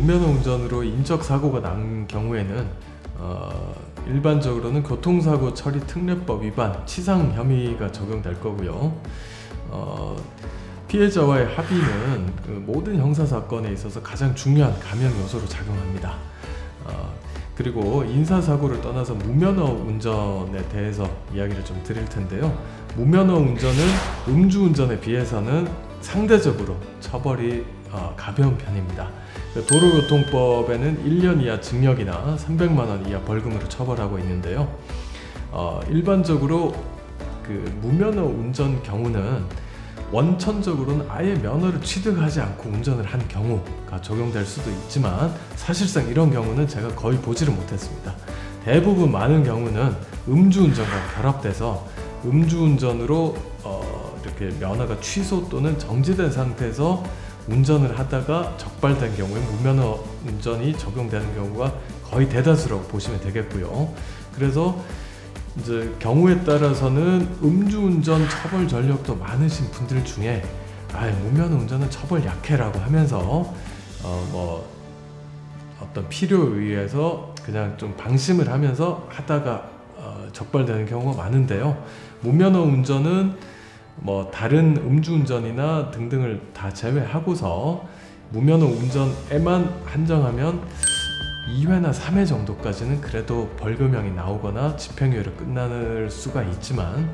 무면허 운전으로 인적 사고가 난 경우에는 일반적으로는 교통사고 처리 특례법 위반, 치상 혐의가 적용될 거고요. 피해자와의 합의는 그 모든 형사사건에 있어서 가장 중요한 감형 요소로 작용합니다. 그리고 인사사고를 떠나서 무면허 운전에 대해서 이야기를 좀 드릴 텐데요. 무면허 운전은 음주운전에 비해서는 상대적으로 처벌이 가벼운 편입니다. 도로교통법에는 1년 이하 징역이나 300만 원 이하 벌금으로 처벌하고 있는데요. 일반적으로 그 무면허 운전 경우는 원천적으로는 아예 면허를 취득하지 않고 운전을 한 경우가 적용될 수도 있지만 사실상 이런 경우는 제가 거의 보지를 못했습니다. 대부분 많은 경우는 음주운전과 결합돼서 음주운전으로 이렇게 면허가 취소 또는 정지된 상태에서 운전을 하다가 적발된 경우에 무면허 운전이 적용되는 경우가 거의 대다수라고 보시면 되겠고요. 그래서 이제 경우에 따라서는 음주운전 처벌 전력도 많으신 분들 중에 무면허 운전은 처벌 약해라고 하면서 어떤 필요에 의해서 그냥 좀 방심을 하면서 하다가 적발되는 경우가 많은데요. 무면허 운전은 다른 음주운전이나 등등을 다 제외하고서 무면허 운전에만 한정하면 2회나 3회 정도까지는 그래도 벌금형이 나오거나 집행유예로 끝날 수가 있지만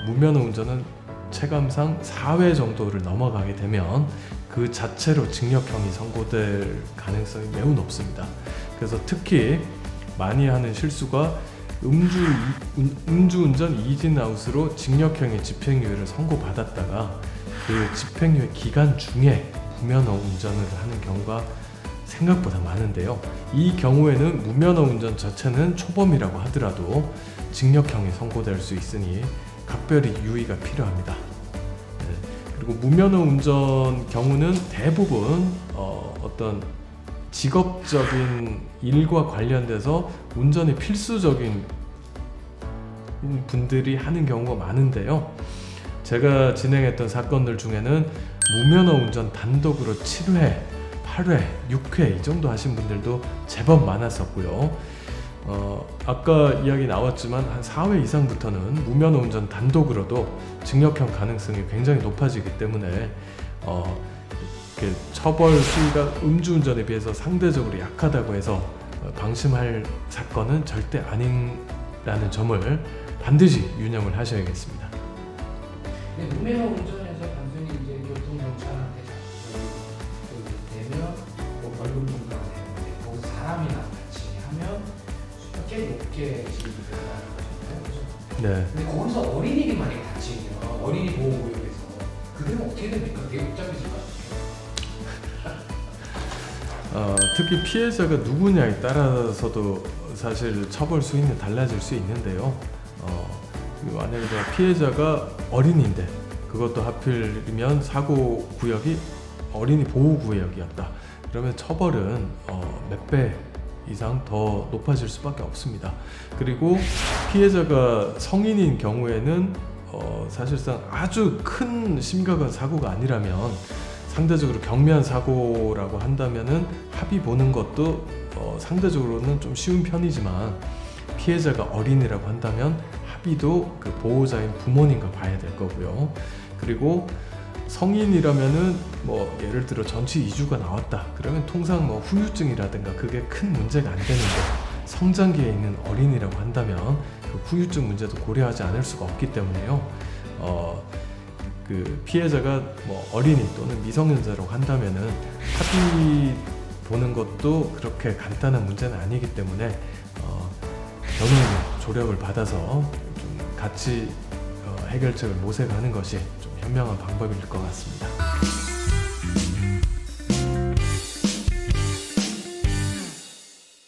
무면허 운전은 체감상 4회 정도를 넘어가게 되면 그 자체로 징역형이 선고될 가능성이 매우 높습니다. 그래서 특히 많이 하는 실수가 음주운전 이진아웃으로 징역형의 집행유예를 선고받았다가 그 집행유예 기간 중에 무면허 운전을 하는 경우가 생각보다 많은데요. 이 경우에는 무면허 운전 자체는 초범이라고 하더라도 징역형이 선고될 수 있으니 각별히 유의가 필요합니다. 그리고 무면허 운전 경우는 대부분 어떤 직업적인 일과 관련돼서 운전이 필수적인 분들이 하는 경우가 많은데요. 제가 진행했던 사건들 중에는 무면허 운전 단독으로 7회, 8회, 6회 이 정도 하신 분들도 제법 많았었고요. 아까 이야기 나왔지만 한 4회 이상부터는 무면허 운전 단독으로도 징역형 가능성이 굉장히 높아지기 때문에 처벌 수위가 음주운전에 비해서 상대적으로 약하다고 해서 방심할 사건은 절대 아니라는 점을 반드시 유념을 하셔야겠습니다. 무면허 운전에서 단순히 이제 교통경찰한테 되면 벌금 정도가 되는데 거기서 사람이나 같이 하면 수가 꽤 높게 지급이 된다는 거잖아요. 네. 근데 거기서 어린이들이 만약에 다치면 어린이 보호구역에서 그들은 어떻게 됩니까? 되게 복잡해질 것 같아요. 특히 피해자가 누구냐에 따라서도 사실 처벌 수위는 달라질 수 있는데요. 만약에 피해자가 어린이인데 그것도 하필이면 사고 구역이 어린이 보호 구역이었다. 그러면 처벌은 몇 배 이상 더 높아질 수밖에 없습니다. 그리고 피해자가 성인인 경우에는 사실상 아주 큰 심각한 사고가 아니라면 상대적으로 경미한 사고라고 한다면은 합의 보는 것도 상대적으로는 좀 쉬운 편이지만 피해자가 어린이라고 한다면 합의도 그 보호자인 부모님과 봐야 될 거고요. 그리고 성인이라면은 예를 들어 전치 2주가 나왔다. 그러면 통상 후유증이라든가 그게 큰 문제가 안 되는데 성장기에 있는 어린이라고 한다면 그 후유증 문제도 고려하지 않을 수가 없기 때문에요. 그 피해자가 어린이 또는 미성년자라고 한다면은 합의 보는 것도 그렇게 간단한 문제는 아니기 때문에 변호인의 조력을 받아서 좀 같이 해결책을 모색하는 것이 좀 현명한 방법일 것 같습니다.